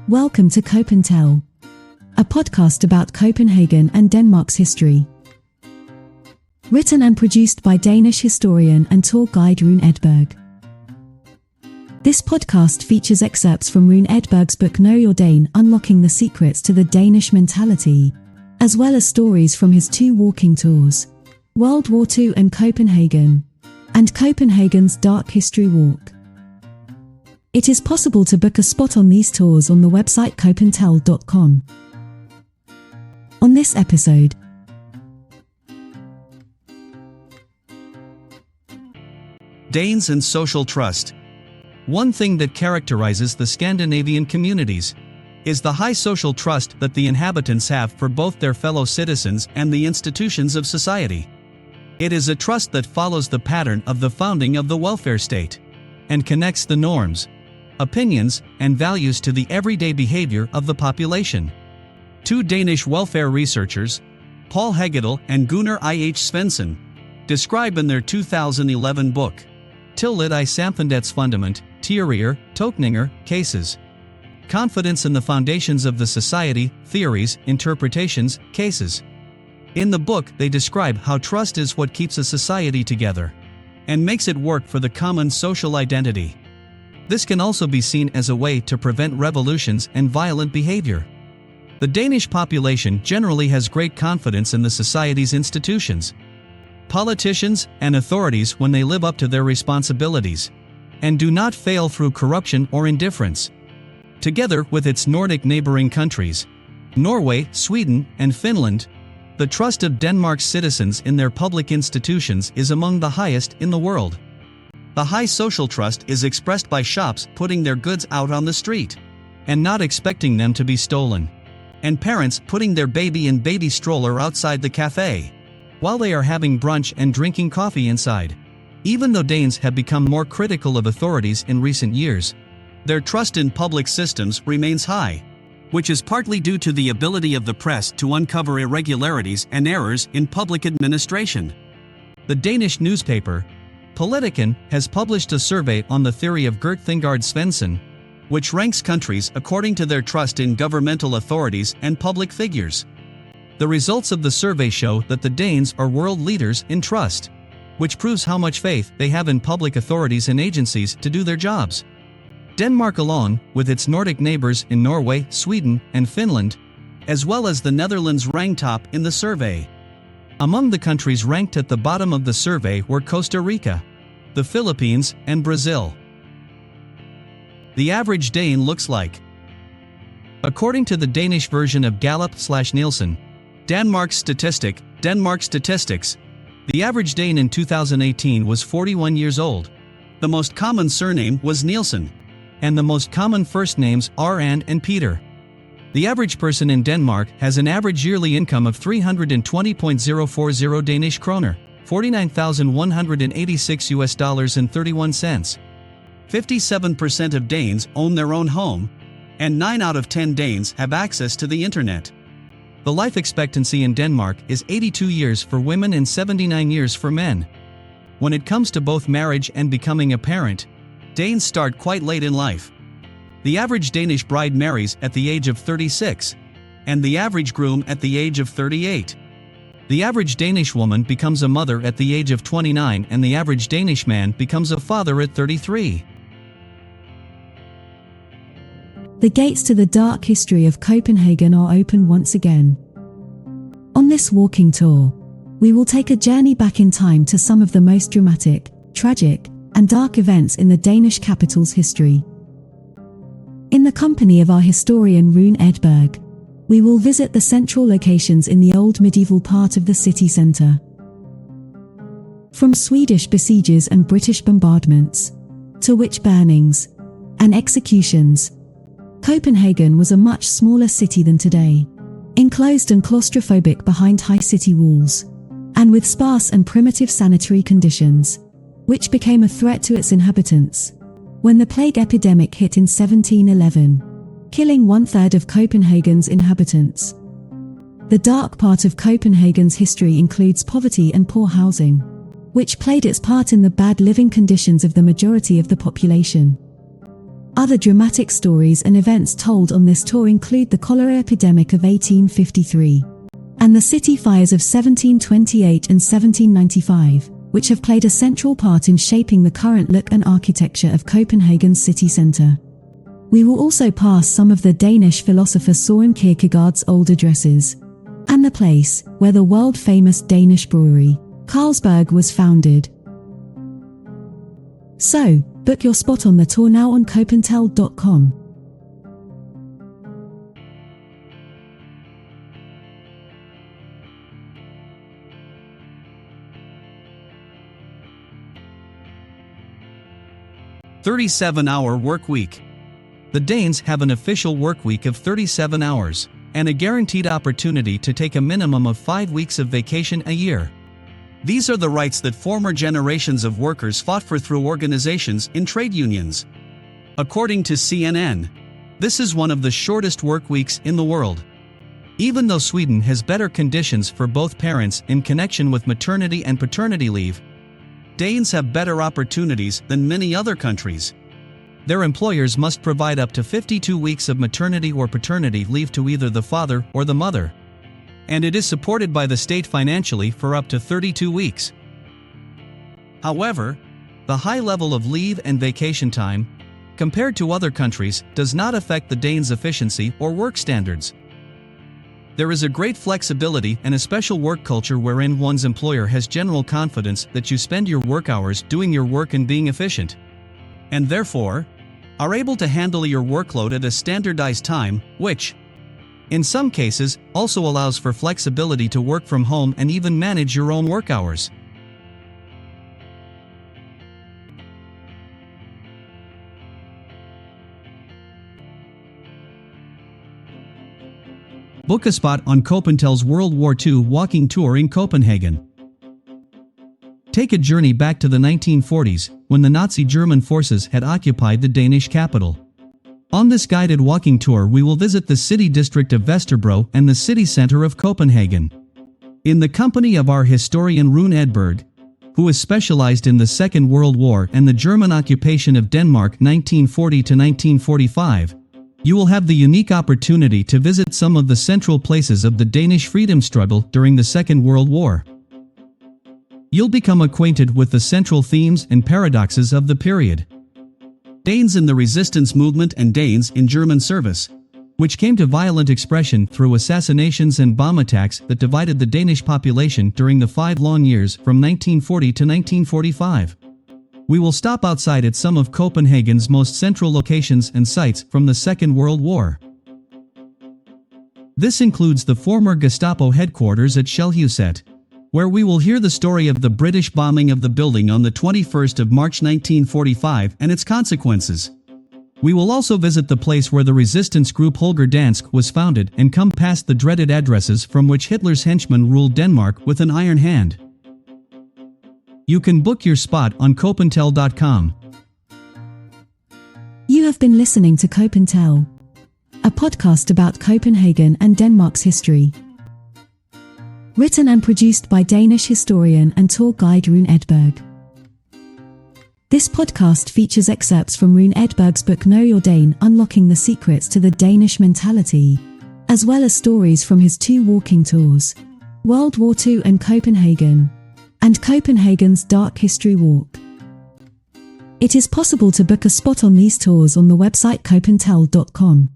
Welcome to COPENTELL, a podcast about Copenhagen and Denmark's history. Written and produced by Danish historian and tour guide Rune Edberg. This podcast features excerpts from Rune Edberg's book Know Your Dane, Unlocking the Secrets to the Danish Mentality, as well as stories from his 2 walking tours, World War II and Copenhagen, and Copenhagen's Dark History Walk. It is possible to book a spot on these tours on the website COPENTELL.com. On this episode, Danes and social trust. One thing that characterizes the Scandinavian communities is the high social trust that the inhabitants have for both their fellow citizens and the institutions of society. It is a trust that follows the pattern of the founding of the welfare state and connects the norms, opinions, and values to the everyday behavior of the population. 2 Danish welfare researchers, Paul Hegedal and Gunnar I.H. Svensson, describe in their 2011 book, Tillid I Samfundets Fundament, Teorier, Tolkninger, Cases. Confidence in the foundations of the society, theories, interpretations, cases. In the book, they describe how trust is what keeps a society together and makes it work for the common social identity. This can also be seen as a way to prevent revolutions and violent behavior. The Danish population generally has great confidence in the society's institutions, politicians, and authorities when they live up to their responsibilities and do not fail through corruption or indifference. Together with its Nordic neighboring countries, Norway, Sweden, and Finland, the trust of Denmark's citizens in their public institutions is among the highest in the world. The high social trust is expressed by shops putting their goods out on the street and not expecting them to be stolen, and parents putting their baby in baby stroller outside the cafe while they are having brunch and drinking coffee inside. Even though Danes have become more critical of authorities in recent years, their trust in public systems remains high, which is partly due to the ability of the press to uncover irregularities and errors in public administration. The Danish newspaper, Politiken, has published a survey on the theory of Gert Thingard Svensson, which ranks countries according to their trust in governmental authorities and public figures. The results of the survey show that the Danes are world leaders in trust, which proves how much faith they have in public authorities and agencies to do their jobs. Denmark, along with its Nordic neighbors in Norway, Sweden, and Finland, as well as the Netherlands, ranked top in the survey. Among the countries ranked at the bottom of the survey were Costa Rica, the Philippines, and Brazil. The average Dane looks like. According to the Danish version of Gallup/Nielsen, Denmark Statistics, the average Dane in 2018 was 41 years old. The most common surname was Nielsen, and the most common first names are Anne and Peter. The average person in Denmark has an average yearly income of 320.040 Danish kroner, $49,186 and 31 cents. 57% of Danes own their own home, and 9 out of 10 Danes have access to the internet. The life expectancy in Denmark is 82 years for women and 79 years for men. When it comes to both marriage and becoming a parent, Danes start quite late in life. The average Danish bride marries at the age of 36, and the average groom at the age of 38. The average Danish woman becomes a mother at the age of 29, and the average Danish man becomes a father at 33. The gates to the dark history of Copenhagen are open once again. On this walking tour, we will take a journey back in time to some of the most dramatic, tragic, and dark events in the Danish capital's history. In the company of our historian Rune Edberg, we will visit the central locations in the old medieval part of the city centre. From Swedish besieges and British bombardments, to witch burnings and executions, Copenhagen was a much smaller city than today, enclosed and claustrophobic behind high city walls, and with sparse and primitive sanitary conditions, which became a threat to its inhabitants when the plague epidemic hit in 1711, killing 1/3 of Copenhagen's inhabitants. The dark part of Copenhagen's history includes poverty and poor housing, which played its part in the bad living conditions of the majority of the population. Other dramatic stories and events told on this tour include the cholera epidemic of 1853 and the city fires of 1728 and 1795, which have played a central part in shaping the current look and architecture of Copenhagen's city centre. We will also pass some of the Danish philosopher Søren Kierkegaard's old addresses, and the place where the world-famous Danish brewery, Carlsberg, was founded. So, book your spot on the tour now on COPENTELL.com. "37-hour work week." The Danes have an official work week of 37 hours, and a guaranteed opportunity to take a minimum of 5 weeks of vacation a year. These are the rights that former generations of workers fought for through organizations in trade unions. According to CNN, this is one of the shortest work weeks in the world. Even though Sweden has better conditions for both parents in connection with maternity and paternity leave, Danes have better opportunities than many other countries. Their employers must provide up to 52 weeks of maternity or paternity leave to either the father or the mother, and it is supported by the state financially for up to 32 weeks. However, the high level of leave and vacation time, compared to other countries, does not affect the Danes' efficiency or work standards. There is a great flexibility and a special work culture wherein one's employer has general confidence that you spend your work hours doing your work and being efficient, and therefore are able to handle your workload at a standardized time, which, in some cases, also allows for flexibility to work from home and even manage your own work hours. Book a spot on COPENTELL's World War II walking tour in Copenhagen. Take a journey back to the 1940s, when the Nazi German forces had occupied the Danish capital. On this guided walking tour we will visit the city district of Vesterbro and the city center of Copenhagen. In the company of our historian Rune Edberg, who is specialized in the Second World War and the German occupation of Denmark 1940 to 1945, you will have the unique opportunity to visit some of the central places of the Danish freedom struggle during the Second World War. You'll become acquainted with the central themes and paradoxes of the period. Danes in the resistance movement and Danes in German service, which came to violent expression through assassinations and bomb attacks that divided the Danish population during the 5 long years from 1940 to 1945. We will stop outside at some of Copenhagen's most central locations and sites from the Second World War. This includes the former Gestapo headquarters at Shellhuset, where we will hear the story of the British bombing of the building on the 21st of March 1945 and its consequences. We will also visit the place where the resistance group Holger Dansk was founded and come past the dreaded addresses from which Hitler's henchmen ruled Denmark with an iron hand. You can book your spot on COPENTELL.com. You have been listening to COPENTELL, a podcast about Copenhagen and Denmark's history. Written and produced by Danish historian and tour guide Rune Edberg. This podcast features excerpts from Rune Edberg's book Know Your Dane: Unlocking the Secrets to the Danish Mentality, as well as stories from his 2 walking tours, World War II and Copenhagen, and Copenhagen's Dark History Walk. It is possible to book a spot on these tours on the website COPENTELL.com.